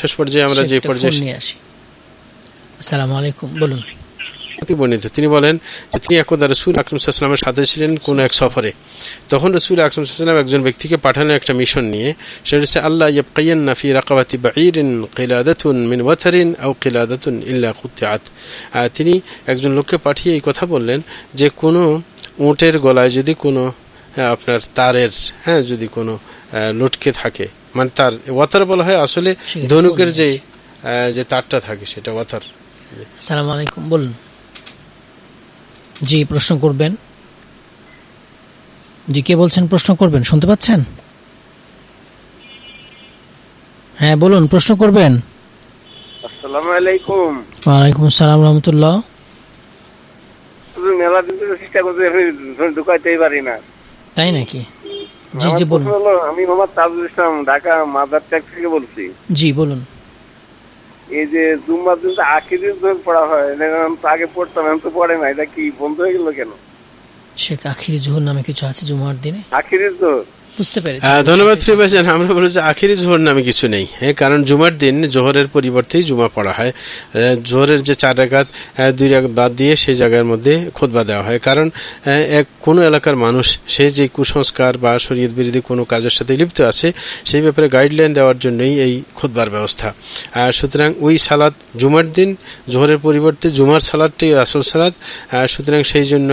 শেষ পর্যায়ে আমরা যে পর্যায়ে নিয়ে আসি। আসসালামু আলাইকুম, বলুন। বর্ণিত তিনি বলেন যে তিনি একদা রাসূল আকরাম সাল্লাল্লাহু আলাইহি ওয়াসাল্লামের সাথে ছিলেন কোন এক সফরে। তখন রাসূল আকরাম সাল্লাল্লাহু আলাইহি ওয়াসাল্লাম একজন ব্যক্তিকে পাঠালেন একটা মিশন নিয়ে। সেটা হচ্ছে আল্লাহ ইয়াবকায়ান্না ফি রাকাবাতি বাঈরিন কিলাদাতুন মিন ওয়াতারিন আও কিলাদাতুন ইল্লা কুতিআত। তিনি একজন লোককে পাঠিয়ে এই কথা বললেন যে কোনো উটের গলায় যদি কোনো আপনার তারের যদি কোনো লটকে থাকে, মানে তার ওয়াতার বলা হয় আসলে ধনুকের যে তারটা থাকে সেটা ওয়াতার। আসসালামু আলাইকুম, বলুন। জি, প্রশ্ন করবেন। জি, কে বলছেন? প্রশ্ন করবেন, শুনতে পাচ্ছেন? হ্যাঁ বলুন, প্রশ্ন করবেন। আসসালামু আলাইকুম। ওয়ালাইকুম আসসালাম রাহমাতুল্লাহ। মেলা দিন থেকে চেষ্টা করতে আমি ঢুকাইতেই পারি না। তাই নাকি? জি জি বলুন। আমি মোহাম্মদ তাজুল ইসলাম, ঢাকা মাদার ট্যাক্স থেকে বলছি। জি বলুন। এই যে জুম্মার দিন তো আখিরি জোহর পড়া হয়, আগে পড়তাম, এখন তো পড়ে না, এটা কি বন্ধ হয়ে গেল কেন? শেখ আখিরি জোহর নামে কিছু আছে জুমার দিনে? আখিরি জোহর, বুঝতে পেরেছি। ধন্যবাদ প্রিয় ভাইজান। আমরা বলি যে আখিরি জোহর নামে কিছু নেই, কারণ জুমার দিন জোহরের পরিবর্তেই জুমা পড়া হয়। জোহরের যে 4 রাকাত 2 রাকাত বাদ দিয়ে সেই জায়গার মধ্যে খুতবা দেওয়া হয়, কারণ কোনো এলাকার মানুষ সে যে কুসংস্কার বা শরীয়ত বিরোধী কোনো কাজের সাথে লিপ্ত আছে সেই ব্যাপারে গাইডলাইন দেওয়ার জন্যই এই খুতবার ব্যবস্থা। সুতরাং ওই সালাত জুমার দিন জোহরের পরিবর্তে জুমার সালাদটাই আসল সালাত। সুতরাং সেই জন্য